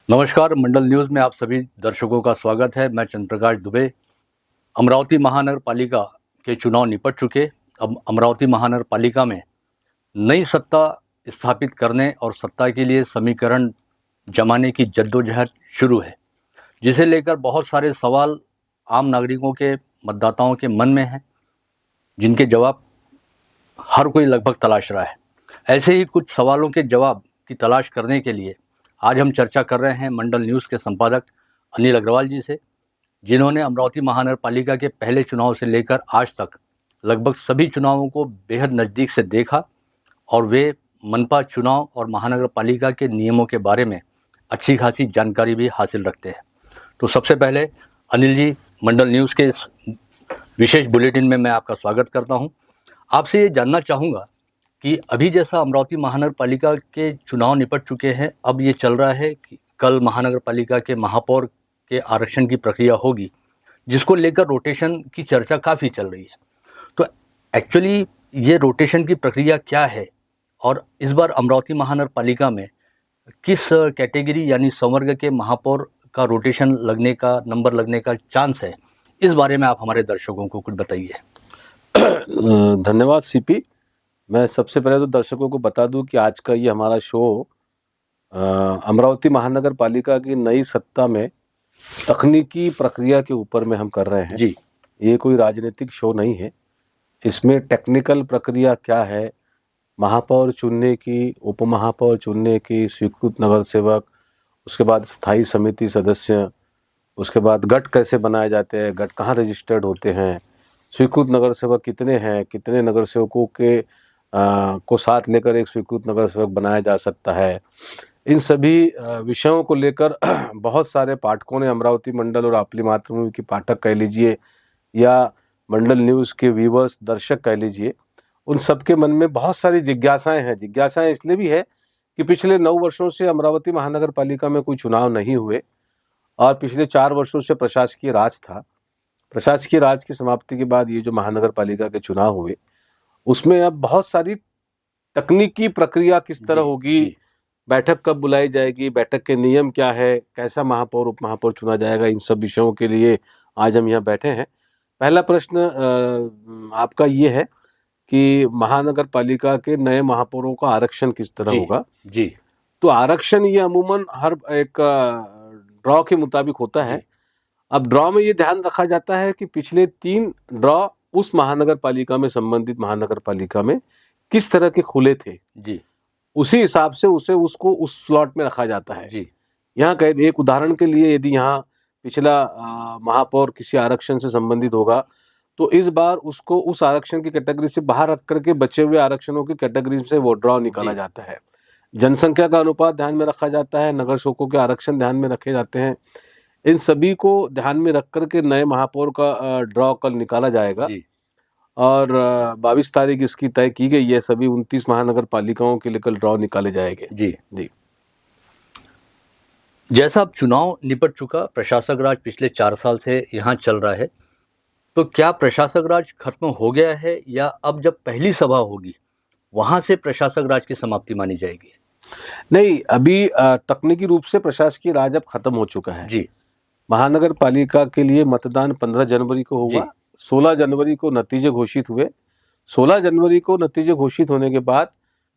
नमस्कार, मंडल न्यूज़ में आप सभी दर्शकों का स्वागत है। मैं चंद्रप्रकाश दुबे। अमरावती महानगर पालिका के चुनाव निपट चुके। अब अमरावती महानगर पालिका में नई सत्ता स्थापित करने और सत्ता के लिए समीकरण जमाने की जद्दोजहद शुरू है, जिसे लेकर बहुत सारे सवाल आम नागरिकों के, मतदाताओं के मन में हैं, जिनके जवाब हर कोई लगभग तलाश रहा है। ऐसे ही कुछ सवालों के जवाब की तलाश करने के लिए आज हम चर्चा कर रहे हैं मंडल न्यूज़ के संपादक अनिल अग्रवाल जी से, जिन्होंने अमरावती महानगर पालिका के पहले चुनाव से लेकर आज तक लगभग सभी चुनावों को बेहद नज़दीक से देखा और वे मनपा चुनाव और महानगर पालिका के नियमों के बारे में अच्छी खासी जानकारी भी हासिल रखते हैं। तो सबसे पहले अनिल जी, मंडल न्यूज़ के इस विशेष बुलेटिन में मैं आपका स्वागत करता हूं। आपसे ये जानना चाहूँगा कि अभी जैसा अमरावती महानगर पालिका के चुनाव निपट चुके हैं, अब ये चल रहा है कि कल महानगर पालिका के महापौर के आरक्षण की प्रक्रिया होगी, जिसको लेकर रोटेशन की चर्चा काफ़ी चल रही है। तो एक्चुअली ये रोटेशन की प्रक्रिया क्या है और इस बार अमरावती महानगर पालिका में किस कैटेगरी यानी संवर्ग के महापौर का रोटेशन लगने का, नंबर लगने का चांस है, इस बारे में आप हमारे दर्शकों को कुछ बताइए। धन्यवाद सीपी। मैं सबसे पहले तो दर्शकों को बता दूं कि आज का ये हमारा शो अमरावती महानगर पालिका की नई सत्ता में तकनीकी प्रक्रिया के ऊपर में हम कर रहे हैं जी। ये कोई राजनीतिक शो नहीं है। इसमें टेक्निकल प्रक्रिया क्या है, महापौर चुनने की, उप महापौर चुनने की, स्वीकृत नगर सेवक, उसके बाद स्थायी समिति सदस्य, उसके बाद गट कैसे बनाए जाते हैं, गट कहाँ रजिस्टर्ड होते हैं, स्वीकृत नगर सेवक कितने हैं, कितने नगर सेवकों के को साथ लेकर एक स्वीकृत नगर सेवक बनाया जा सकता है, इन सभी विषयों को लेकर बहुत सारे पाठकों ने, अमरावती मंडल और आपली मातृभूमि की पाठक कह लीजिए या मंडल न्यूज़ के व्यूवर्स, दर्शक कह लीजिए, उन सबके मन में बहुत सारी जिज्ञासाएं हैं। जिज्ञासाएं इसलिए भी है कि पिछले 9 वर्षों से अमरावती महानगर पालिका में कोई चुनाव नहीं हुए और पिछले 4 वर्षों से प्रशासकीय राज था। प्रशासकीय राज की समाप्ति के बाद ये जो महानगर पालिका के चुनाव हुए, उसमें अब बहुत सारी तकनीकी प्रक्रिया किस तरह होगी, बैठक कब बुलाई जाएगी, बैठक के नियम क्या है, कैसा महापौर उप महापौर चुना जाएगा, इन सब विषयों के लिए आज हम यहाँ बैठे हैं। पहला प्रश्न आपका ये है कि महानगर पालिका के नए महापौरों का आरक्षण किस तरह होगा। जी। तो आरक्षण ये अमूमन हर एक ड्रॉ के मुताबिक होता है। अब ड्रॉ में ये ध्यान रखा जाता है कि पिछले 3 ड्रॉ उस महानगर पालिका में, संबंधित महानगर पालिका में किस तरह के खुले थे जी, उसी हिसाब से उसको उस स्लॉट में रखा जाता है जी। यहाँ कह एक उदाहरण के लिए, यदि यहाँ पिछला महापौर किसी आरक्षण से संबंधित होगा तो इस बार उसको उस आरक्षण की कैटेगरी से बाहर रख करके बचे हुए आरक्षणों की कैटेगरी से वो ड्रॉ निकाला जाता है। जनसंख्या का अनुपात ध्यान में रखा जाता है, नगर सेवकों के आरक्षण ध्यान में रखे जाते हैं। इन सभी को ध्यान में रख करके नए महापौर का ड्रॉ कल निकाला जाएगा जी। और 22 तारीख इसकी तय की गई है। सभी 29 महानगर पालिकाओं के लिए कल ड्रॉ निकाले जाएंगे। जी। जी। जैसा अब चुनाव निपट चुका, प्रशासक राज पिछले 4 साल से यहाँ चल रहा है, तो क्या प्रशासक राज खत्म हो गया है या अब जब पहली सभा होगी वहां से प्रशासक राज की समाप्ति मानी जाएगी? नहीं, अभी तकनीकी रूप से प्रशासकीय राज अब खत्म हो चुका है। जी। महानगर पालिका के लिए मतदान 15 जनवरी को हुआ। 16 जनवरी को नतीजे घोषित हुए। 16 जनवरी को नतीजे घोषित होने के बाद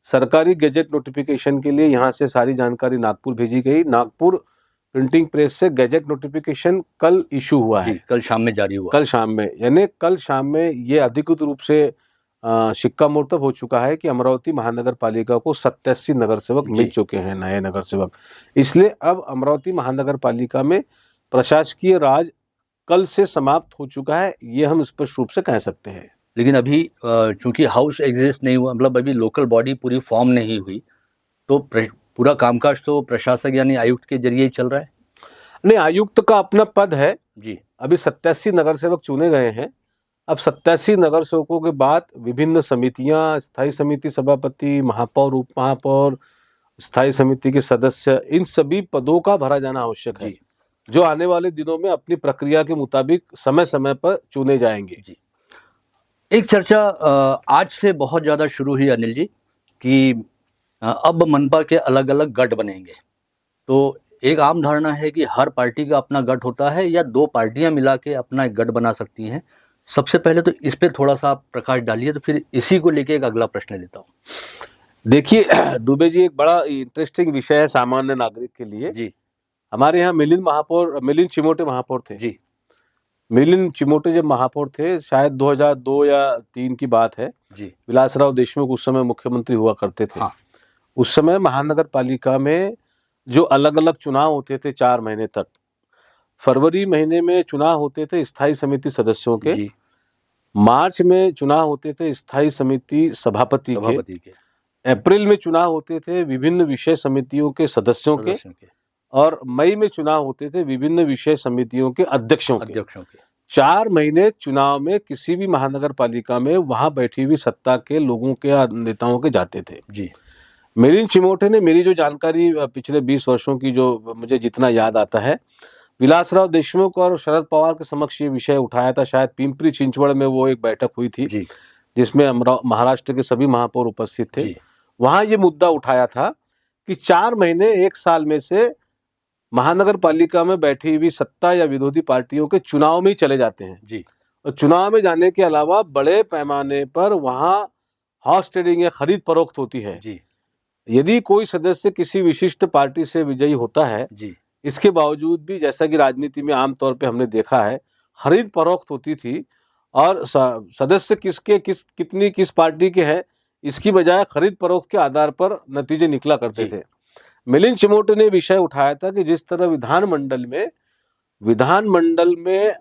सरकारी गैजेट नोटिफिकेशन के लिए यहाँ से सारी जानकारी नागपुर भेजी गई। नागपुर प्रिंटिंग प्रेस से गैजेट नोटिफिकेशन कल इशू हुआ है। कल शाम में जारी हुआ। कल शाम में, यानी कल शाम में ये अधिकृत रूप से शिक्कामोर्तब हो चुका है कि अमरावती महानगर पालिका को 87 नगर सेवक मिल चुके हैं, नए नगर सेवक। इसलिए अब अमरावती महानगर पालिका में प्रशासकीय राज कल से समाप्त हो चुका है, ये हम स्पष्ट रूप से कह सकते हैं। लेकिन अभी चूंकि हाउस एग्जिस्ट नहीं हुआ, मतलब अभी लोकल बॉडी पूरी फॉर्म नहीं हुई, तो पूरा कामकाज तो प्रशासक यानी आयुक्त के जरिए ही चल रहा है। नहीं, आयुक्त का अपना पद है जी। अभी 87 नगर सेवक चुने गए हैं। अब 87 नगर सेवकों के बाद विभिन्न समितियां, स्थायी समिति सभापति, महापौर, उप महापौर, स्थायी समिति के सदस्य, इन सभी पदों का भरा जाना आवश्यक है, जो आने वाले दिनों में अपनी प्रक्रिया के मुताबिक समय समय पर चुने जाएंगे। जी। एक चर्चा आज से बहुत ज़्यादा शुरू हुई अनिल जी कि अब मनपा के अलग अलग गट बनेंगे। तो एक आम धारणा है कि हर पार्टी का अपना गठ होता है या दो पार्टियां मिला के अपना एक गठ बना सकती हैं। सबसे पहले तो इस पे थोड़ा सा आप प्रकाश डालिए, तो फिर इसी को लेके एक अगला प्रश्न लेता हूँ। देखिए दुबे जी, एक बड़ा इंटरेस्टिंग विषय है सामान्य नागरिक के लिए। जी हमारे यहाँ मिलिंद चिमोटे महापौर थे। जी मिलिंद चिमोटे जब महापौर थे, शायद 2002 या 3 की बात है। जी विलासराव देशमुख उस समय मुख्यमंत्री हुआ करते थे। हाँ उस समय महानगर पालिका में जो अलग अलग चुनाव होते थे 4 महीने तक, फरवरी महीने में चुनाव होते थे स्थायी समिति सदस्यों के, जी मार्च में चुनाव होते थे स्थायी समिति सभापति के, सभापति के अप्रैल में चुनाव होते थे विभिन्न विषय समितियों के सदस्यों के, और मई में चुनाव होते थे विभिन्न विषय समितियों के अध्यक्षों के। 4 महीने चुनाव में किसी भी महानगर पालिका में वहां बैठी हुई सत्ता के लोगों के या नेताओं के जाते थे। जी मिलिंद चिमोटे ने, मेरी जो जानकारी पिछले 20 वर्षों की, जो मुझे जितना याद आता है, विलासराव देशमुख और शरद पवार के समक्ष ये विषय उठाया था। शायद पिंपरी चिंचवड़ में वो एक बैठक हुई थी जी जिसमें महाराष्ट्र के सभी महापौर उपस्थित थे। जी वहां ये मुद्दा उठाया था कि 4 महीने 1 साल में से महानगर पालिका में बैठी हुई सत्ता या विरोधी पार्टियों के चुनाव में ही चले जाते हैं। जी और चुनाव में जाने के अलावा बड़े पैमाने पर वहां हॉर्स ट्रेडिंग या खरीद फरोख्त होती है। जी यदि कोई सदस्य किसी विशिष्ट पार्टी से विजयी होता है, जी इसके बावजूद भी, जैसा कि राजनीति में आमतौर पे हमने देखा है, खरीद फरोख्त होती थी और सदस्य किस पार्टी के हैं, इसकी बजाय खरीद फरोख्त के आधार पर नतीजे निकला करते थे। मिलिंद चिमोटे ने विषय उठाया था कि जिस तरह विधानमंडल में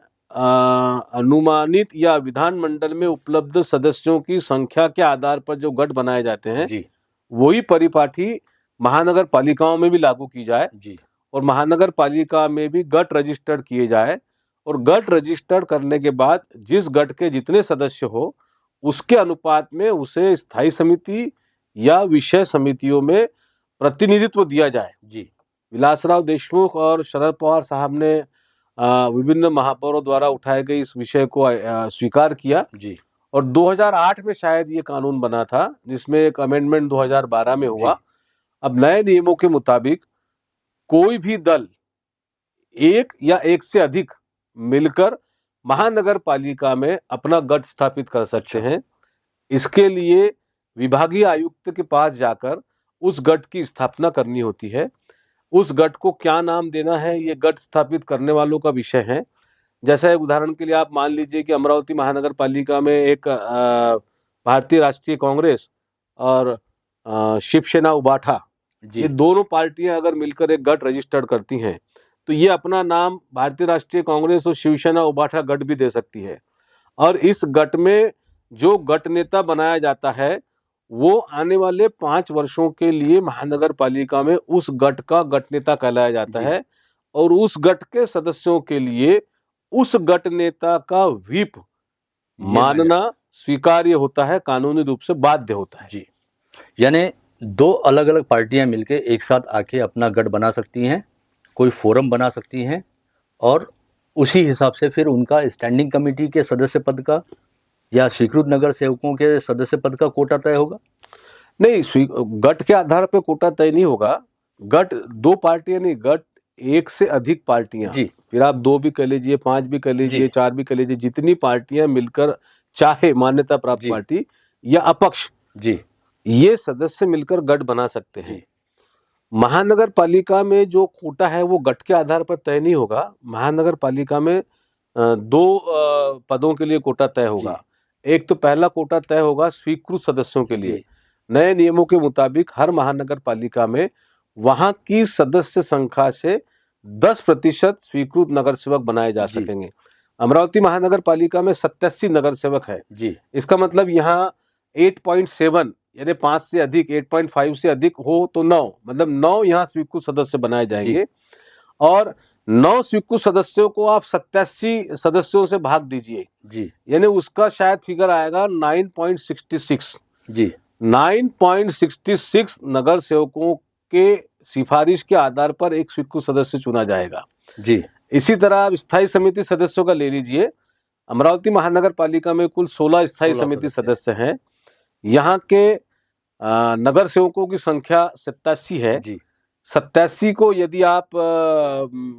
अनुमानित या विधानमंडल में उपलब्ध सदस्यों की संख्या के आधार पर जो गठ बनाए जाते हैं, वही परिपाटी महानगर पालिकाओं में भी लागू की जाए और महानगर पालिका में भी गठ रजिस्टर्ड किए जाए, और गठ रजिस्टर्ड करने के बाद जिस गठ के जितने सदस्य हो उसके अनुपात में उसे स्थायी समिति या विषय समितियों में प्रतिनिधित्व दिया जाए। विलासराव देशमुख और शरद पवार साहब ने विभिन्न महापौरों द्वारा उठाए गए इस विषय को स्वीकार किया और 2008 में शायद ये कानून बना था, जिसमें एक अमेंडमेंट 2012 में हुआ। अब नए नियमों के मुताबिक कोई भी दल एक या एक से अधिक मिलकर महानगर पालिका में अपना गठ स्थापित कर सकते हैं। इसके लिए विभागीय आयुक्त के पास जाकर उस गठ की स्थापना करनी होती है। उस गठ को क्या नाम देना है, ये गठ स्थापित करने वालों का विषय है। जैसा एक उदाहरण के लिए आप मान लीजिए कि अमरावती महानगर पालिका में एक भारतीय राष्ट्रीय कांग्रेस और शिवसेना उबाठा, ये दोनों पार्टियां अगर मिलकर एक गठ रजिस्टर्ड करती हैं तो ये अपना नाम भारतीय राष्ट्रीय कांग्रेस और शिवसेना उबाठा गठ भी दे सकती है। और इस गठ में जो गठ नेता बनाया जाता है वो आने वाले 5 वर्षों के लिए महानगर पालिका में उस गठ का गठ नेता कहलाया जाता है और उस गठ के सदस्यों के लिए उस गठ नेता का व्हिप मानना स्वीकार्य होता है, कानूनी रूप से बाध्य होता है। यानी दो अलग अलग पार्टियां मिलके एक साथ आके अपना गठ बना सकती हैं, कोई फोरम बना सकती हैं और उसी हिसाब से फिर उनका स्टैंडिंग कमेटी के सदस्य पद का या स्वीकृत नगर सेवकों के सदस्य पद का कोटा तय होगा। नहीं, गठ के आधार पर कोटा तय नहीं होगा। गठ 2 पार्टियां नहीं, गठ 1 से अधिक पार्टियां, फिर आप 2 भी कह लीजिए, 5 भी कह लीजिए, 4 भी कह लीजिए, जितनी पार्टियां मिलकर, चाहे मान्यता प्राप्त पार्टी या अपक्ष, ये सदस्य मिलकर गठ बना सकते हैं। महानगर पालिका में जो कोटा है वो गठ के आधार पर तय नहीं होगा। महानगर पालिका में 2 पदों के लिए कोटा तय होगा। एक तो पहला कोटा तय होगा स्वीकृत सदस्यों के लिए। नए नियमों के मुताबिक हर महानगर पालिका में वहां की सदस्य संख्या से 10% स्वीकृत नगर सेवक बनाए जा सकेंगे। अमरावती महानगर पालिका में 87 नगर सेवक है। इसका मतलब यहाँ 8.7 यानी 5 से अधिक, 8.5 से अधिक हो तो 9, मतलब 9 यहाँ स्वीकृत सदस्य बनाए जाएंगे और 9 स्वीकृत सदस्यों को आप 87 सदस्यों से भाग दीजिए, यानी उसका शायद फिगर आएगा 9.66। 9.66 नगर सेवकों के सिफारिश के आधार पर एक स्वीकृत सदस्य चुना जाएगा। इसी तरह आप स्थायी समिति सदस्यों का ले लीजिए। अमरावती महानगर पालिका में कुल 16 स्थायी समिति सदस्य हैं। यहाँ के नगर सेवकों की संख्या 87 है। 87 को यदि आप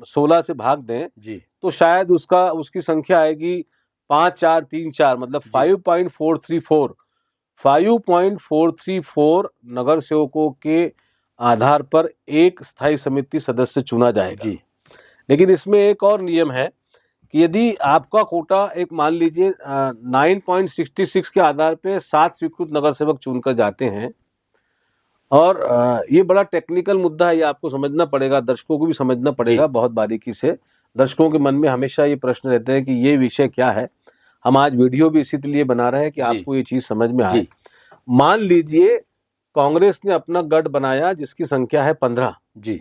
16 से भाग दें जी तो शायद उसकी संख्या आएगी 5434, मतलब 5.434 नगर सेवकों के आधार पर एक स्थायी समिति सदस्य चुना जाएगा। जी लेकिन इसमें एक और नियम है कि यदि आपका कोटा एक मान लीजिए 9.66 के आधार पे 7 स्वीकृत नगर सेवक चुनकर जाते हैं, और ये बड़ा टेक्निकल मुद्दा है, ये आपको समझना पड़ेगा, दर्शकों को भी समझना पड़ेगा बहुत बारीकी से। दर्शकों के मन में हमेशा ये प्रश्न रहते हैं कि ये विषय क्या है। हम आज वीडियो भी इसीलिए बना रहे हैं कि आपको ये चीज समझ में आए। मान लीजिए कांग्रेस ने अपना गढ़ बनाया जिसकी संख्या है 15 जी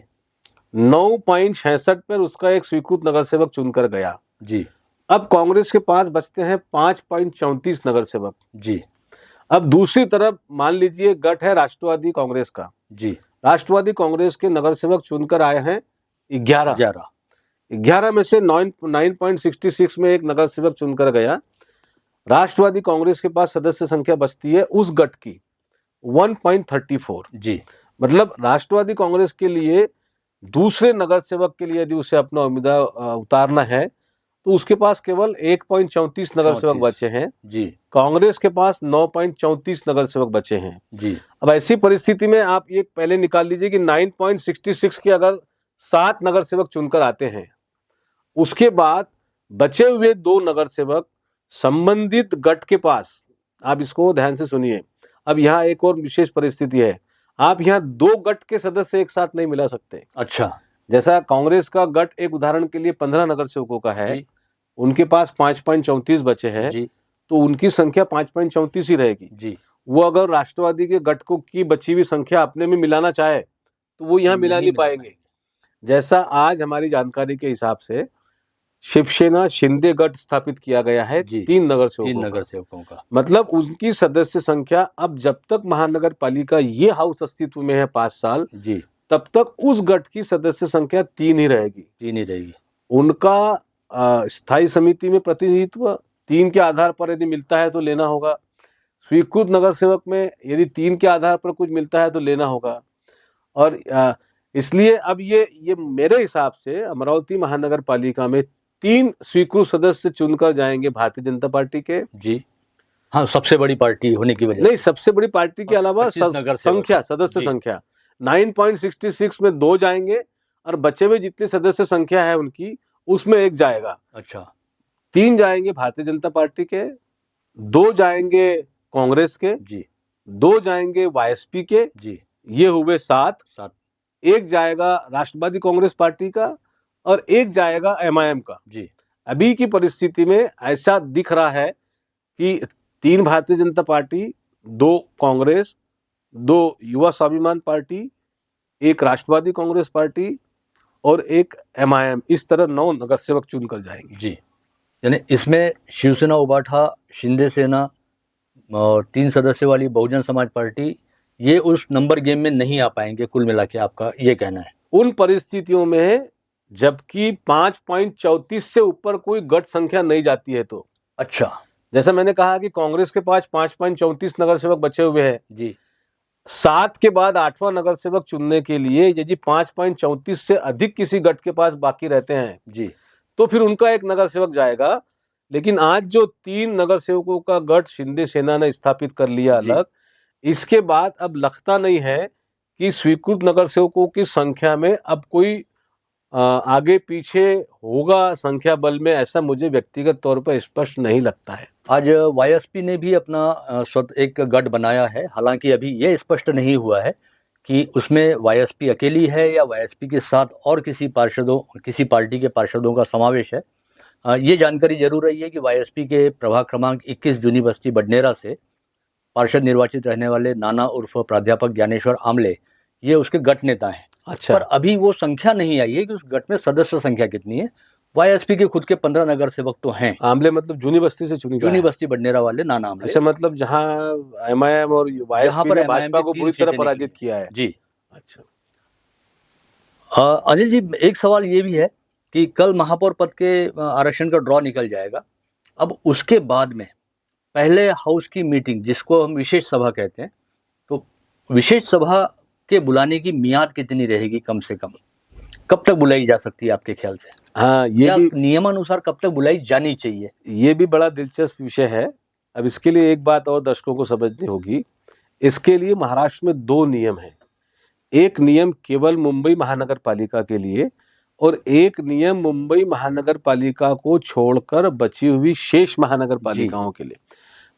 9.66 पर उसका एक स्वीकृत नगर सेवक चुनकर गया जी। अब कांग्रेस के पास बचते हैं 5.34 नगर सेवक जी। अब दूसरी तरफ मान लीजिए गठ है राष्ट्रवादी कांग्रेस का जी। राष्ट्रवादी कांग्रेस के नगर सेवक चुनकर आए हैं 11 में से 9.66 में एक नगर सेवक चुनकर गया। राष्ट्रवादी कांग्रेस के पास सदस्य संख्या बचती है उस गठ की 1.34 जी। मतलब राष्ट्रवादी कांग्रेस के लिए दूसरे नगर सेवक के लिए यदि उसे अपना उम्मीदवार उतारना है तो उसके पास केवल 1.34 नगर सेवक बचे हैं जी। कांग्रेस के पास 9.34 नगर सेवक बचे हैं जी। अब ऐसी परिस्थिति में आप ये पहले निकाल लीजिए कि 9.66 के अगर 7 नगर सेवक चुनकर आते हैं, उसके बाद बचे हुए 2 नगर सेवक संबंधित गठ के पास, आप इसको ध्यान से सुनिए, अब यहाँ एक और विशेष परिस्थिति है, आप यहाँ 2 गठ के सदस्य एक साथ नहीं मिला सकते। अच्छा। जैसा कांग्रेस का गठ एक उदाहरण के लिए 15 नगर सेवकों का है, उनके पास 5.34 बचे हैं, तो उनकी संख्या 5.34 ही रहेगी जी। वो अगर राष्ट्रवादी के गठ को की बची हुई संख्या अपने में मिलाना चाहे तो वो यहाँ मिला नहीं पाएंगे। जैसा आज हमारी जानकारी के हिसाब से शिवसेना शिंदे गठ स्थापित किया गया है 3 नगर सेवकों का, मतलब उनकी सदस्य संख्या अब जब तक महानगर पालिका ये हाउस अस्तित्व में है 5 साल जी, तब तक उस गठ की सदस्य संख्या 3 ही रहेगी। उनका स्थायी समिति में प्रतिनिधित्व 3 के आधार पर यदि मिलता है तो लेना होगा, स्वीकृत नगर सेवक में यदि 3 के आधार पर कुछ मिलता है तो लेना होगा। और इसलिए अब ये मेरे हिसाब से अमरावती महानगर पालिका में 3 स्वीकृत सदस्य चुनकर जाएंगे भारतीय जनता पार्टी के जी। हाँ, सबसे बड़ी पार्टी होने की वजह नहीं, सबसे बड़ी पार्टी के अलावा सदस्य संख्या 9.66 में 2 जाएंगे और बचे हुए जितनी सदस्य संख्या है उनकी उसमें 1 जाएगा। अच्छा। 3 जाएंगे भारतीय जनता पार्टी के, 2 जाएंगे कांग्रेस के जी, 2 जाएंगे वाईएसपी के जी, ये हुए 7। 1 जाएगा राष्ट्रवादी कांग्रेस पार्टी का और 1 जाएगा एमआईएम का जी। अभी की परिस्थिति में ऐसा दिख रहा है कि 3 भारतीय जनता पार्टी, 2 कांग्रेस, 2 युवा स्वाभिमान पार्टी, 1 राष्ट्रवादी कांग्रेस पार्टी और 1 एमआईएम, इस तरह 9 नगर सेवक चुनकर जाएंगे जी। यानी इसमें शिवसेना, उबाठा, शिंदे सेना और 3 सदस्य वाली बहुजन समाज पार्टी ये उस नंबर गेम में नहीं आ पाएंगे, कुल मिला के आपका ये कहना है। उन परिस्थितियों में जबकि 5.34 से ऊपर कोई गठ संख्या नहीं जाती है तो। अच्छा। जैसा मैंने कहा कि कांग्रेस के पास 5.34 नगर सेवक बचे हुए हैं जी, 7 के बाद 8वां नगर सेवक चुनने के लिए यदि 5.34 से अधिक किसी गठ के पास बाकी रहते हैं जी, तो फिर उनका 1 नगर सेवक जाएगा। लेकिन आज जो 3 नगर सेवकों का गठ शिंदे सेना ने स्थापित कर लिया अलग, इसके बाद अब लगता नहीं है कि स्वीकृत नगर सेवकों की संख्या में अब कोई आगे पीछे होगा संख्या बल में, ऐसा मुझे व्यक्तिगत तौर पर स्पष्ट नहीं लगता है। आज वाईएसपी ने भी अपना एक गढ़ बनाया है, हालांकि अभी ये स्पष्ट नहीं हुआ है कि उसमें वाईएसपी अकेली है या वाईएसपी के साथ और किसी पार्टी के पार्षदों का समावेश है। ये जानकारी जरूर रही है कि वाईएसपी के प्रभाग क्रमांक 21 जूनी बस्ती बडनेरा से पार्षद निर्वाचित रहने वाले नाना उर्फ प्राध्यापक ज्ञानेश्वर आमले ये उसके गठ नेता हैं। अच्छा। पर अभी वो संख्या नहीं आई है कि उस गठ में सदस्य संख्या कितनी है। वाईएसपी के खुद के 15 नगर सेवक तो हैं। आमले मतलब जूनी बस्ती से चुनी, जूनी बस्ती बडनेरा वाले नाना आमले। अच्छा, मतलब जहां एमआईएम और वाईएसपी ने भाजपा को पूरी तरह पराजित किया है जी। अच्छा। अनिल जी, एक सवाल ये भी है कि कल महापौर पद के आरक्षण का ड्रॉ निकल जाएगा। अब उसके बाद में पहले हाउस की मीटिंग, जिसको हम विशेष सभा कहते हैं, तो विशेष सभा के बुलाने की मियाद कितनी रहेगी, कम से कम कब तक बुलाई जा सकती है आपके ख्याल से? हाँ, या नियमानुसार कब तक बुलाई जानी चाहिए? ये भी बड़ा दिलचस्प विषय है। अब इसके लिए एक बात और दर्शकों को समझनी होगी। इसके लिए महाराष्ट्र में 2 नियम हैं। एक नियम केवल मुंबई महानगर पालिका के लिए और एक नियम मुंबई महानगर पालिका को छोड़कर बची हुई शेष महानगर पालिकाओं के लिए।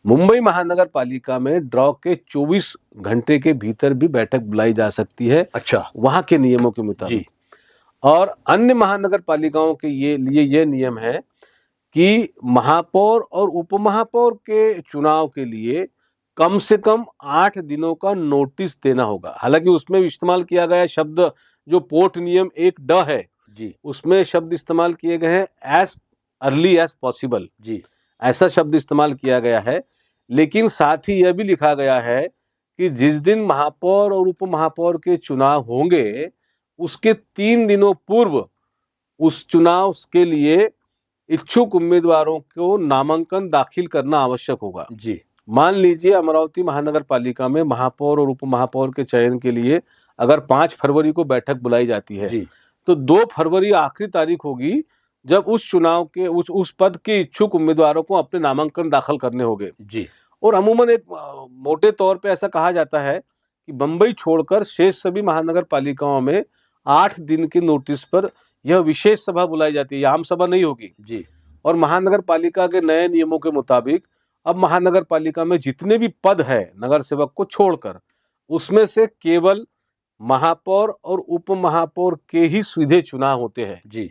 मुंबई महानगर पालिका में ड्रॉ के 24 घंटे के भीतर भी बैठक बुलाई जा सकती है, अच्छा, वहां के नियमों के मुताबिक। और अन्य महानगर पालिकाओं के लिए ये नियम है कि महापौर और उपमहापौर के चुनाव के लिए कम से कम 8 दिनों का नोटिस देना होगा। हालांकि उसमें इस्तेमाल किया गया शब्द जो पोर्ट नियम 1 है जी, उसमें शब्द इस्तेमाल किए गए हैं एज अर्ली एज पॉसिबल जी, ऐसा शब्द इस्तेमाल किया गया है। लेकिन साथ ही यह भी लिखा गया है कि जिस दिन महापौर और उपमहापौर के चुनाव होंगे उसके 3 दिनों पूर्व उस चुनाव के लिए इच्छुक उम्मीदवारों को नामांकन दाखिल करना आवश्यक होगा। जी, मान लीजिए अमरावती महानगर पालिका में महापौर और उपमहापौर के चयन के लिए अगर 5 फरवरी को बैठक बुलाई जाती है जी, तो 2 फरवरी आखिरी तारीख होगी जब उस चुनाव के उस पद के इच्छुक उम्मीदवारों को अपने नामांकन दाखिल करने होंगे। जी, और अमूमन एक मोटे तौर पे ऐसा कहा जाता है कि मुंबई छोड़कर शेष सभी महानगर पालिकाओं में 8 दिन के नोटिस पर यह विशेष सभा बुलाई जाती है, यह आम सभा नहीं होगी। जी, और महानगर पालिका के नए नियमों के मुताबिक अब महानगर पालिका में जितने भी पद है नगर सेवक को छोड़कर उसमें से केवल महापौर और उपमहापौर के ही सीधे चुनाव होते हैं जी,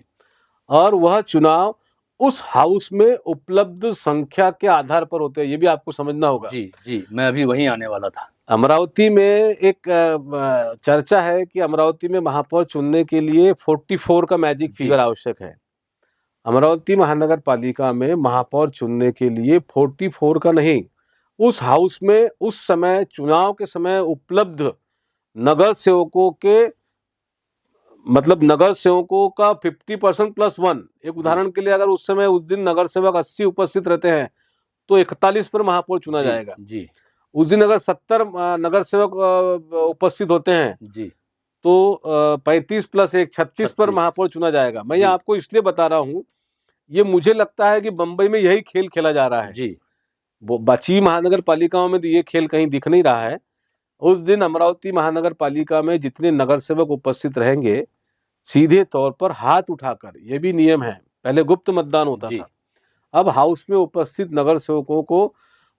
और वह चुनाव उस हाउस में उपलब्ध संख्या के आधार पर होते हैं। ये भी आपको समझना होगा। जी, जी, मैं अभी वहीं आने वाला था। अमरावती में एक चर्चा है कि अमरावती में महापौर चुनने के लिए 44 का मैजिक फिगर आवश्यक है। अमरावती महानगर पालिका में महापौर चुनने के लिए 44 का नहीं, उस हाउस में उस समय चुनाव के समय उपलब्ध नगर सेवकों के मतलब नगर सेवकों का 50% प्लस 1। एक उदाहरण के लिए अगर उस समय उस दिन नगर सेवक 80 उपस्थित रहते हैं तो 41 पर महापौर चुना जाएगा। जी, उस दिन अगर 70 नगर सेवक उपस्थित होते हैं जी, तो 35 प्लस 1 36 पर महापौर चुना जाएगा। मैं ये आपको इसलिए बता रहा हूँ, ये मुझे लगता है कि मुंबई में यही खेल खेला जा रहा है। जी, बची महानगर पालिकाओं में तो ये खेल कहीं दिख नहीं रहा है। उस दिन अमरावती महानगर पालिका में जितने नगर सेवक उपस्थित रहेंगे सीधे तौर पर हाथ उठाकर, यह भी नियम है, पहले गुप्त मतदान होता था, अब हाउस में उपस्थित नगर सेवकों को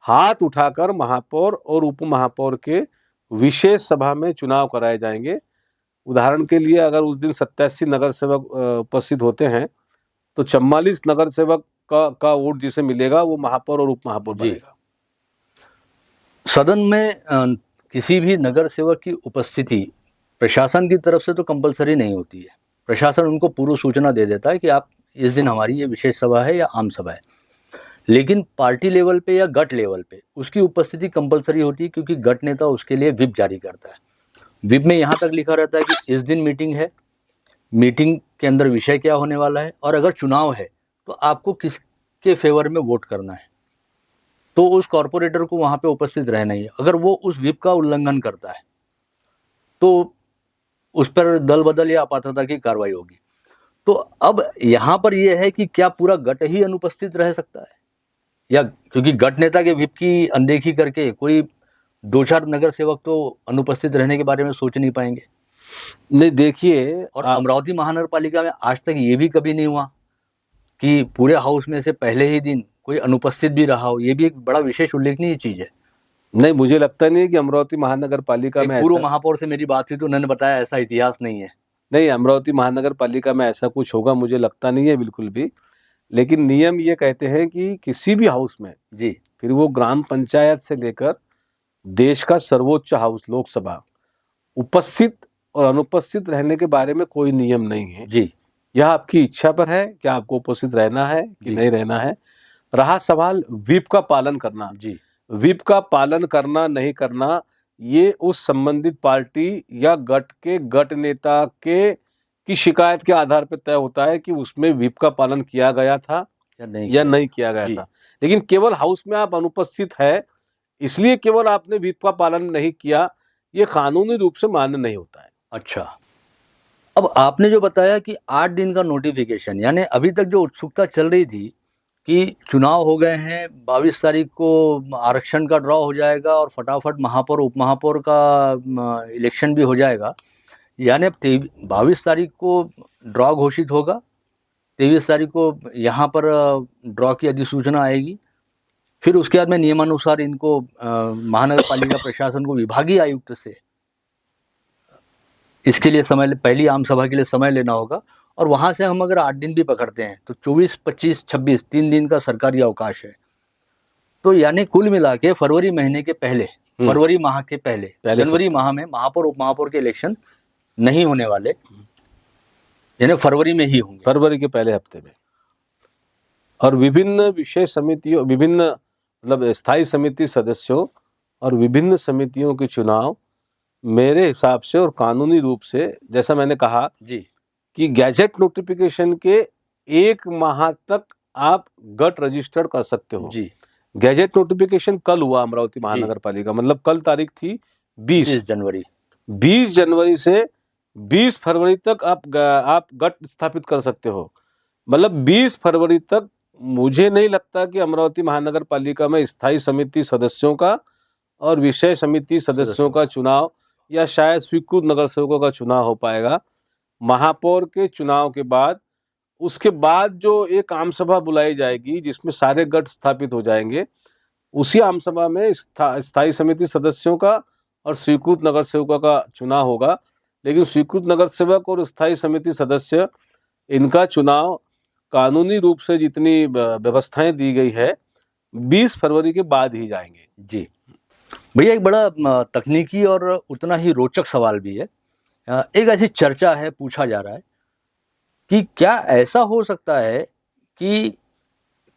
हाथ उठाकर महापौर और उपमहापौर के विशेष सभा में चुनाव कराए जाएंगे। उदाहरण के लिए अगर उस दिन 87 नगर सेवक उपस्थित होते हैं तो 44 नगर सेवक का वोट जिसे मिलेगा वो महापौर और उपमहापौर बनेगा। सदन में किसी भी नगर सेवक की उपस्थिति प्रशासन की तरफ से तो कंपलसरी नहीं होती है। प्रशासन उनको पूर्व सूचना दे देता है कि आप इस दिन हमारी ये विशेष सभा है या आम सभा है। लेकिन पार्टी लेवल पे या गट लेवल पे उसकी उपस्थिति कंपलसरी होती है, क्योंकि गट नेता उसके लिए विप जारी करता है। विप में यहाँ तक लिखा रहता है कि इस दिन मीटिंग है, मीटिंग के अंदर विषय क्या होने वाला है, और अगर चुनाव है तो आपको किसके फेवर में वोट करना है। तो उस कॉरपोरेटर को वहाँ पे उपस्थित रहना ही है। अगर वो उस विप का उल्लंघन करता है तो उस पर दल बदल या अपात्रता की कार्रवाई होगी। तो अब यहाँ पर यह है कि क्या पूरा गट ही अनुपस्थित रह सकता है, या क्योंकि गट नेता के विप की अनदेखी करके कोई 2-4 नगर सेवक तो अनुपस्थित रहने के बारे में सोच नहीं पाएंगे। नहीं, देखिए, और अमरावती महानगर पालिका में आज तक ये भी कभी नहीं हुआ कि पूरे हाउस में से पहले ही दिन कोई अनुपस्थित भी रहा हो। ये भी एक बड़ा विशेष उल्लेखनीय चीज है। नहीं, मुझे लगता नहीं कि अमरावती महानगर पालिका में पूर्व महापौर से मेरी बात हुई तो उन्होंने बताया ऐसा इतिहास नहीं है। नहीं, अमरावती महानगर पालिका में ऐसा कुछ होगा मुझे लगता नहीं है बिल्कुल भी। लेकिन नियम ये कहते हैं कि किसी भी हाउस में जी, फिर वो ग्राम पंचायत से लेकर देश का सर्वोच्च हाउस लोकसभा, उपस्थित और अनुपस्थित रहने के बारे में कोई नियम नहीं है जी, यह आपकी इच्छा पर है कि आपको उपस्थित रहना है कि नहीं रहना है। रहा सवाल व्हिप का पालन करना, जी, व्हिप का पालन करना नहीं करना ये उस संबंधित पार्टी या गट के गट नेता के की शिकायत के आधार पर तय होता है कि उसमें व्हिप का पालन किया गया था या नहीं किया गया था। लेकिन केवल हाउस में आप अनुपस्थित है इसलिए केवल आपने व्हिप का पालन नहीं किया, ये कानूनी रूप से मान्य नहीं होता है। अच्छा, अब आपने जो बताया कि 8 दिन का नोटिफिकेशन, यानी अभी तक जो उत्सुकता चल रही थी कि चुनाव हो गए हैं, 22 तारीख को आरक्षण का ड्रॉ हो जाएगा और फटाफट महापौर उप महापौर का इलेक्शन भी हो जाएगा, यानी अब 22 तारीख को ड्रॉ घोषित होगा, 23 तारीख को यहाँ पर ड्रॉ की अधिसूचना आएगी, फिर उसके बाद में नियमानुसार इनको महानगर पालिका प्रशासन को विभागीय आयुक्त से इसके लिए समय, पहली आम सभा के लिए समय लेना होगा, और वहाँ से हम अगर 8 दिन भी पकड़ते हैं तो 24, 25, 26 3 दिन का सरकारी अवकाश है। तो यानी कुल मिला के फरवरी महीने के पहले, फरवरी माह के पहले जनवरी माह में महापौर उप महापौर के इलेक्शन नहीं होने वाले, यानी फरवरी में ही होंगे, फरवरी के पहले हफ्ते में। और विभिन्न विशेष समितियों, विभिन्न मतलब स्थायी समिति सदस्यों और विभिन्न समितियों के चुनाव मेरे हिसाब से और कानूनी रूप से, जैसा मैंने कहा जी कि गैजेट नोटिफिकेशन के 1 माह तक आप गट रजिस्टर्ड कर सकते हो जी। गैजेट नोटिफिकेशन कल हुआ अमरावती महानगर पालिका, मतलब कल तारीख थी 20 जनवरी। 20 जनवरी से 20 फरवरी तक आप गट स्थापित कर सकते हो। मतलब 20 फरवरी तक मुझे नहीं लगता कि अमरावती महानगर पालिका में स्थायी समिति सदस्यों का और विषय समिति सदस्यों का चुनाव या शायद स्वीकृत नगर सेवकों का चुनाव हो पाएगा। महापौर के चुनाव के बाद, उसके बाद जो एक आम सभा बुलाई जाएगी जिसमें सारे गट स्थापित हो जाएंगे, उसी आम सभा में स्थायी समिति सदस्यों का और स्वीकृत नगर सेवकों का चुनाव होगा। लेकिन स्वीकृत नगर सेवक और स्थायी समिति सदस्य, इनका चुनाव कानूनी रूप से जितनी व्यवस्थाएं दी गई है 20 फरवरी के बाद ही जाएंगे। जी भैया, एक बड़ा तकनीकी और उतना ही रोचक सवाल भी है। एक ऐसी चर्चा है, पूछा जा रहा है कि क्या ऐसा हो सकता है कि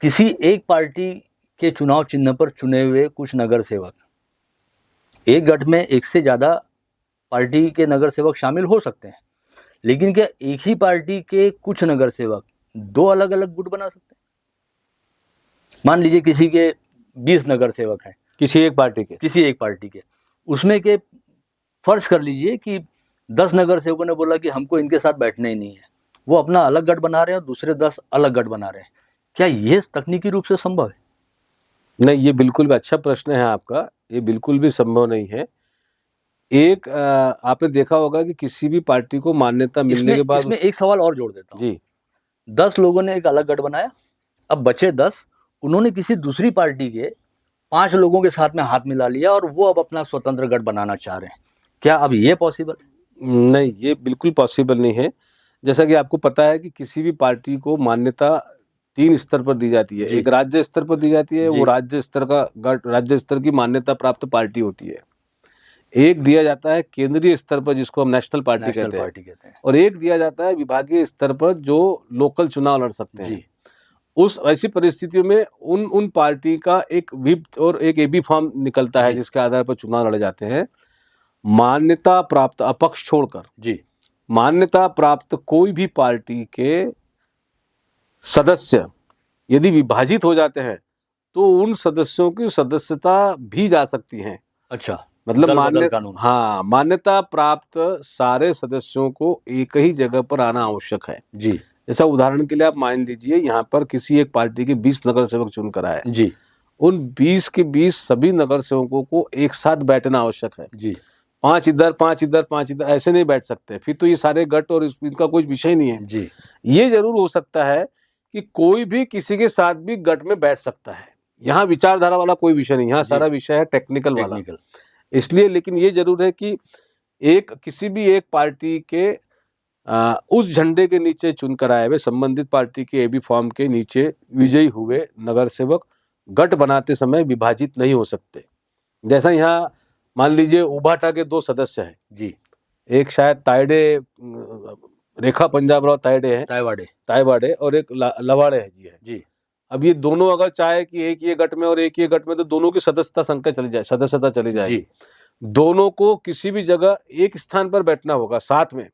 किसी एक पार्टी के चुनाव चिन्ह पर चुने हुए कुछ नगर सेवक, एक गठ में एक से ज़्यादा पार्टी के नगर सेवक शामिल हो सकते हैं, लेकिन क्या एक ही पार्टी के कुछ नगर सेवक 2 अलग अलग गुट बना सकते हैं? मान लीजिए किसी के 20 नगर सेवक हैं, किसी एक पार्टी के, उसमें के फर्ज कर लीजिए कि 10 नगर सेवकों ने बोला कि हमको इनके साथ बैठना ही नहीं है, वो अपना अलग गठ बना रहे हैं और दूसरे 10 अलग गठ बना रहे हैं। क्या ये तकनीकी रूप से संभव है? नहीं, ये बिल्कुल भी अच्छा प्रश्न है आपका, ये बिल्कुल भी संभव नहीं है। एक आपने देखा होगा कि किसी भी पार्टी को मान्यता मिलने के बाद, इसमें एक सवाल और जोड़ देता हूँ जी। 10 लोगों ने एक अलग गठ बनाया, अब बचे 10, उन्होंने किसी दूसरी पार्टी के 5 लोगों के साथ में हाथ मिला लिया और वो अब अपना स्वतंत्र गठ बनाना चाह रहे हैं। क्या अब ये पॉसिबल? नहीं, ये बिल्कुल पॉसिबल नहीं है। जैसा कि आपको पता है कि किसी भी पार्टी को मान्यता 3 स्तर पर दी जाती है। एक राज्य स्तर पर दी जाती है, वो राज्य स्तर का गठ, राज्य स्तर की मान्यता प्राप्त पार्टी होती है। एक दिया जाता है केंद्रीय स्तर पर, जिसको हम नेशनल पार्टी कहते हैं, और एक दिया जाता है विभागीय स्तर पर जो लोकल चुनाव लड़ सकते हैं। उस ऐसी परिस्थितियों में उन पार्टी का एक व्हिप और एक एबी फॉर्म निकलता है जिसके आधार पर चुनाव लड़े जाते हैं। मान्यता प्राप्त, अपक्ष छोड़कर जी, मान्यता प्राप्त कोई भी पार्टी के सदस्य यदि विभाजित हो जाते हैं तो उन सदस्यों की सदस्यता भी जा सकती है। अच्छा, मतलब मान्यता प्राप्त सारे सदस्यों को एक ही जगह पर आना आवश्यक है जी। जैसा उदाहरण के लिए आप मान लीजिए, यहाँ पर किसी एक पार्टी के 20 नगर सेवक चुनकर आए जी, उन 20 के 20 सभी नगर सेवकों को एक साथ बैठना आवश्यक है जी। 5 इधर 5 इधर 5 इधर ऐसे नहीं बैठ सकते, फिर तो ये सारे गट और इनका कोई विषय नहीं है जी। ये जरूर हो सकता है कि कोई भी किसी के साथ भी गट में बैठ सकता है। यहाँ विचारधारा वाला कोई विषय नहीं, यहाँ सारा विषय है टेक्निकल वाला, इसलिए। लेकिन ये जरूर है कि किसी भी एक पार्टी के उस झंडे के नीचे चुनकर आए हुए संबंधित पार्टी के एबी फॉर्म के नीचे विजयी हुए नगर सेवक गठ बनाते समय विभाजित नहीं हो सकते। जैसा यहाँ मान लीजिए उभाटा के 2 सदस्य हैं जी, एक शायद तायडे, रेखा पंजाब राव तायडे है, तायवाड़े, और एक लवाड़े है जी। अब ये दोनों अगर चाहे कि एक ये गठ में और एक ये गठ में, तो दोनों की सदस्यता चली जाएगी। दोनों को किसी भी जगह एक स्थान पर बैठना होगा साथ में,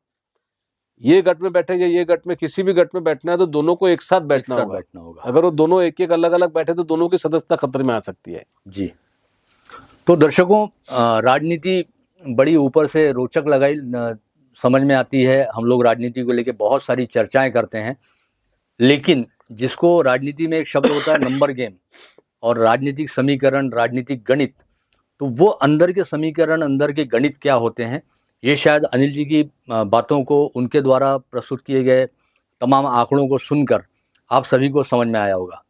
ये गठ में बैठे या ये गठ में, किसी भी गठ में बैठना है तो दोनों को एक साथ बैठना होगा। अगर वो दोनों एक एक अलग अलग बैठे तो दोनों की सदस्यता खतरे में आ सकती है जी। तो दर्शकों, राजनीति बड़ी ऊपर से रोचक लगाई समझ में आती है। हम लोग राजनीति को लेके बहुत सारी चर्चाएं करते हैं, लेकिन जिसको राजनीति में एक शब्द होता है नंबर गेम और राजनीतिक समीकरण, राजनीतिक गणित, तो वो अंदर के समीकरण, अंदर के गणित क्या होते हैं, ये शायद अनिल जी की बातों को, उनके द्वारा प्रस्तुत किए गए तमाम आंकड़ों को सुनकर आप सभी को समझ में आया होगा।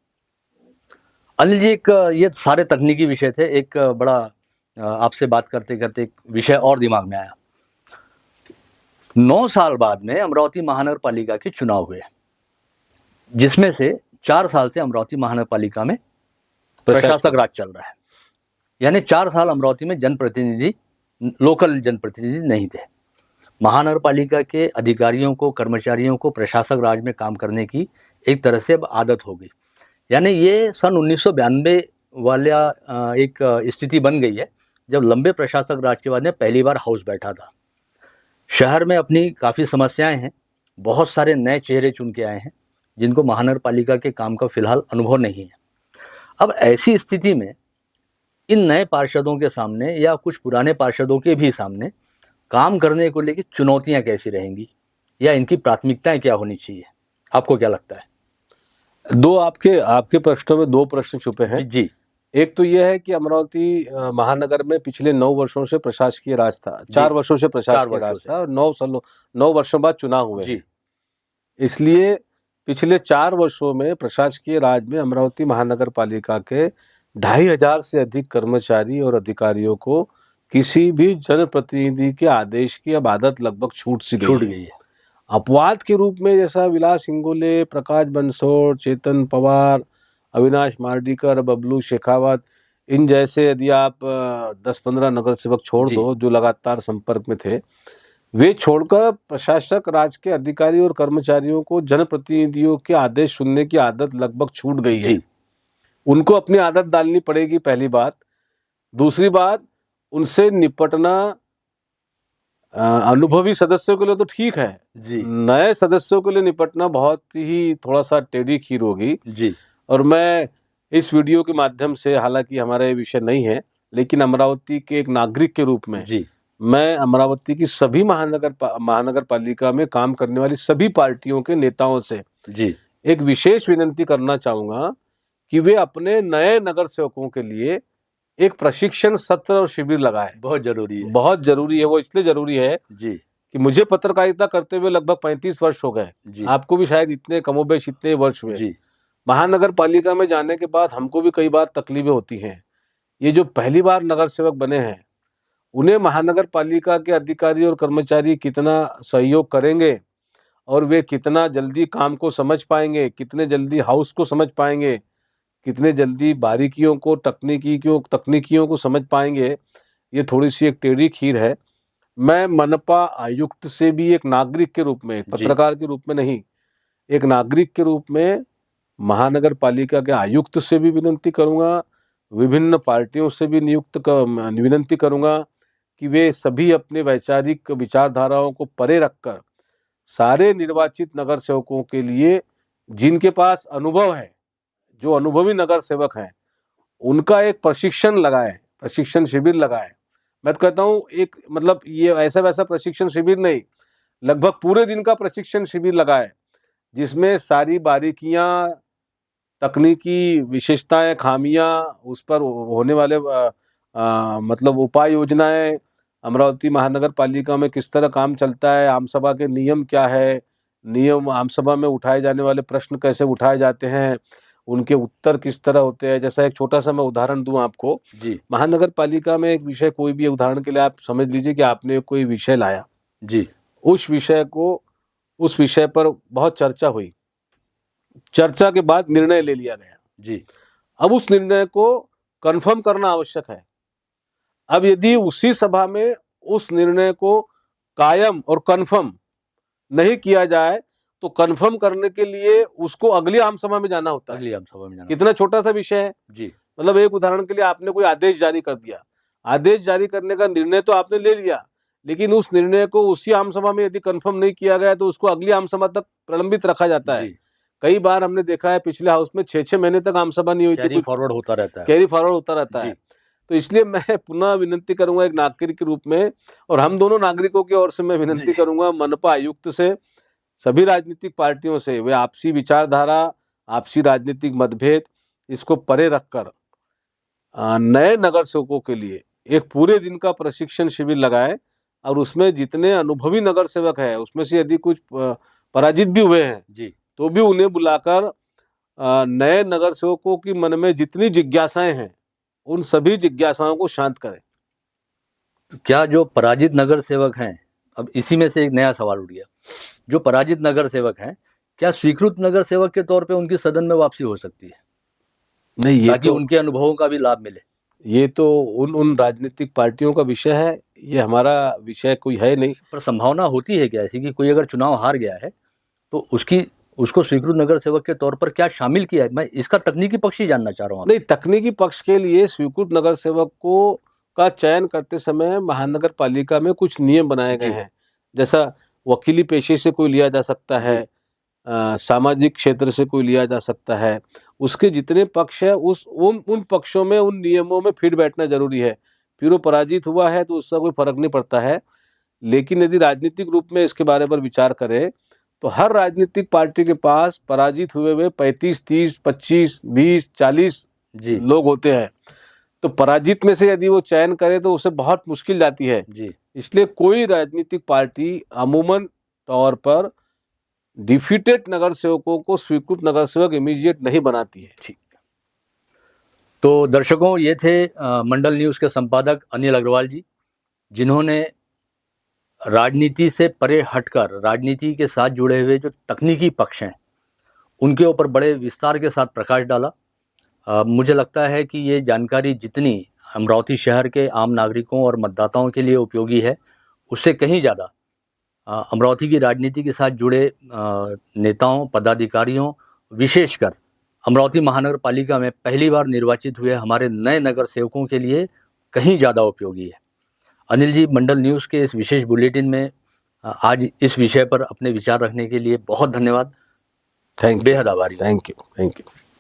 अनिल जी, एक ये सारे तकनीकी विषय थे, एक बड़ा आपसे बात करते करते एक विषय और दिमाग में आया। 9 साल बाद में अमरावती महानगर पालिका के चुनाव हुए, जिसमें से 4 साल से अमरावती महानगर पालिका में प्रशासक राज चल रहा है। यानी 4 साल अमरावती में जनप्रतिनिधि, लोकल जनप्रतिनिधि नहीं थे। महानगर पालिका के अधिकारियों को, कर्मचारियों को प्रशासक राज में काम करने की एक तरह से अब आदत हो गई। यानी ये सन 1992 वाला एक स्थिति बन गई है, जब लंबे प्रशासक राज के बाद में पहली बार हाउस बैठा था। शहर में अपनी काफ़ी समस्याएं हैं, बहुत सारे नए चेहरे चुन के आए हैं जिनको महानगर पालिका के काम का फिलहाल अनुभव नहीं है। अब ऐसी स्थिति में इन नए पार्षदों के सामने या कुछ पुराने पार्षदों के भी सामने काम करने को लेकर चुनौतियां कैसी रहेंगी, या इनकी प्राथमिकताएं क्या होनी चाहिए, आपको क्या लगता है? दो आपके प्रश्नों में 2 प्रश्न छुपे हैं जी। एक तो यह है कि अमरावती महानगर में पिछले 9 वर्षों से प्रशासकीय राज था, 4 वर्षों से प्रशासकीय राज था और 9 वर्षों बाद चुनाव हुए जी। इसलिए पिछले 4 वर्षों में प्रशासकीय राज में अमरावती महानगर पालिका के 2500 से अधिक कर्मचारी और अधिकारियों को किसी भी जनप्रतिनिधि के आदेश की अब आदत लगभग छूट गई है। अपवाद के रूप में जैसा विलास हिंगोले, प्रकाश बंसोड़, चेतन पवार, अविनाश मार्डीकर, बबलू शेखावत, इन जैसे यदि आप 10-15 नगर सेवक छोड़ दो जो लगातार संपर्क में थे, वे छोड़कर प्रशासक राज के अधिकारी और कर्मचारियों को जनप्रतिनिधियों के आदेश सुनने की आदत लगभग छूट गई है। उनको अपनी आदत डालनी पड़ेगी, पहली बात। दूसरी बात, उनसे निपटना अनुभवी सदस्यों के लिए तो ठीक है जी, नए सदस्यों के लिए निपटना बहुत ही थोड़ा सा टेढ़ी खीर होगी जी। और मैं इस वीडियो के माध्यम से, हालांकि हमारा ये विषय नहीं है, लेकिन अमरावती के एक नागरिक के रूप में जी, मैं अमरावती की सभी महानगर पालिका में काम करने वाली सभी पार्टियों के नेताओं से जी एक विशेष विनती करना चाहूंगा कि वे अपने नए नगर सेवकों के लिए एक प्रशिक्षण सत्र और शिविर लगाए। बहुत जरूरी है, बहुत जरूरी है। वो इसलिए जरूरी है जी कि मुझे पत्रकारिता करते हुए लगभग 35 वर्ष हो गए, आपको भी शायद इतने कमोबेश इतने वर्ष हुए जी। महानगर पालिका में जाने के बाद हमको भी कई बार तकलीफें होती हैं। ये जो पहली बार नगर सेवक बने हैं, उन्हें महानगर पालिका के अधिकारी और कर्मचारी कितना सहयोग करेंगे और वे कितना जल्दी काम को समझ पाएंगे, कितने जल्दी हाउस को समझ पाएंगे, कितने जल्दी बारीकियों को, तकनीकियों को समझ पाएंगे, ये थोड़ी सी एक टेढ़ी खीर है। मैं मनपा आयुक्त से भी एक नागरिक के रूप में, पत्रकार के रूप में नहीं, एक नागरिक के रूप में महानगर पालिका के आयुक्त से भी विनती करूंगा, विभिन्न पार्टियों से भी विनती करूंगा कि वे सभी अपने वैचारिक विचारधाराओं को परे रखकर सारे निर्वाचित नगर सेवकों के लिए, जिनके पास अनुभव है, जो अनुभवी नगर सेवक हैं, उनका एक प्रशिक्षण लगाए, प्रशिक्षण शिविर लगाए। मैं तो कहता हूँ एक, मतलब ये ऐसा वैसा प्रशिक्षण शिविर नहीं, लगभग पूरे दिन का प्रशिक्षण शिविर लगाए, जिसमें सारी बारीकियां, तकनीकी विशेषताएं, खामियां, उस पर होने वाले मतलब उपाय योजनाएं, अमरावती महानगर पालिका में किस तरह काम चलता है, आम सभा के नियम क्या है, नियम, आम सभा में उठाए जाने वाले प्रश्न कैसे उठाए जाते हैं, उनके उत्तर किस तरह होते हैं। जैसा एक छोटा सा मैं उदाहरण दूं आपको जी। महानगर पालिका में एक विषय, कोई भी उदाहरण के लिए आप समझ लीजिए कि आपने कोई विषय लाया जी, उस विषय पर बहुत चर्चा हुई, चर्चा के बाद निर्णय ले लिया गया जी। अब उस निर्णय को कंफर्म करना आवश्यक है। अब यदि उसी सभा में उस निर्णय को कायम और कंफर्म नहीं किया जाए तो कंफर्म करने के लिए उसको अगली आम सभा में जाना होता है। अगली आम सभा में जाना, कितना छोटा सा विषय है जी। मतलब एक उदाहरण के लिए, आपने कोई आदेश जारी कर दिया, आदेश जारी करने का निर्णय तो आपने ले लिया, लेकिन उस निर्णय को उसी आम सभा में यदि कंफर्म नहीं किया गया तो उसको अगली आम सभा तक प्रलंबित रखा जाता है। कई बार हमने देखा है पिछले हाउस में 6-6 महीने तक आम सभा नहीं हुई थी, कैरी फॉरवर्ड होता रहता है, तो इसलिए मैं पुनः विनती करूंगा एक नागरिक के रूप में, और हम दोनों नागरिकों की ओर से मैं विनती करूंगा मनपा आयुक्त से, सभी राजनीतिक पार्टियों से, वे आपसी विचारधारा, आपसी राजनीतिक मतभेद इसको परे रखकर नए नगर सेवकों के लिए एक पूरे दिन का प्रशिक्षण शिविर लगाएं, और उसमें जितने अनुभवी नगर सेवक है उसमें से यदि कुछ पराजित भी हुए हैं जी, तो भी उन्हें बुलाकर नए नगर सेवकों की मन में जितनी जिज्ञासाएं हैं उन सभी जिज्ञासाओं को शांत करें। क्या जो पराजित नगर सेवक हैं, अब इसी में से एक नया सवाल उठ गया, जो पराजित नगर सेवक हैं, क्या स्वीकृत नगर सेवक के तौर पे उनकी सदन में वापसी हो सकती है, नहीं, ये ताकि तो उनके अनुभवों का भी लाभ मिले? ये तो उन राजनीतिक पार्टियों का विषय है, ये हमारा विषय कोई है नहीं। पर संभावना होती है क्या ऐसी कि कोई अगर चुनाव हार गया है तो उसको स्वीकृत नगर सेवक के तौर पर क्या शामिल किया है? मैं इसका तकनीकी पक्ष ही जानना चाह रहा हूँ नहीं, तकनीकी पक्ष के लिए स्वीकृत नगर सेवक को का चयन करते समय महानगर पालिका में कुछ नियम बनाए गए जी। हैं। जैसा वकीली पेशे से कोई लिया जा सकता है, सामाजिक क्षेत्र से कोई लिया जा सकता है, उसके जितने पक्ष है उन पक्षों में उन नियमों में फिट बैठना जरूरी है। फिर वो पराजित हुआ है तो उसका कोई फर्क नहीं पड़ता है। लेकिन यदि राजनीतिक रूप में इसके बारे पर विचार करें तो हर राजनीतिक पार्टी के पास पराजित हुए हुए 35, 30, 25, 20, 40 जी लोग होते हैं। तो पराजित में से यदि वो चयन करे तो उसे बहुत मुश्किल जाती है। जी इसलिए कोई राजनीतिक पार्टी अमूमन तौर पर डिफीटेड नगर सेवकों को स्वीकृत नगर सेवक इमीडिएट नहीं बनाती है। ठीक। तो दर्शकों, ये थे मंडल न्यूज़ के संपादक अनिल अग्रवाल जी, जिन्होंने राजनीति से परे हटकर राजनीति के साथ जुड़े हुए जो तकनीकी पक्ष हैं उनके ऊपर बड़े विस्तार के साथ प्रकाश डाला। मुझे लगता है कि ये जानकारी जितनी अमरावती शहर के आम नागरिकों और मतदाताओं के लिए उपयोगी है, उससे कहीं ज़्यादा अमरावती की राजनीति के साथ जुड़े नेताओं, पदाधिकारियों, विशेषकर अमरावती महानगर पालिका में पहली बार निर्वाचित हुए हमारे नए नगर सेवकों के लिए कहीं ज़्यादा उपयोगी है। अनिल जी, मंडल न्यूज़ के इस विशेष बुलेटिन में आज इस विषय पर अपने विचार रखने के लिए बहुत धन्यवाद। थैंक यू, बेहद आभारी हूं। Thank you, thank you.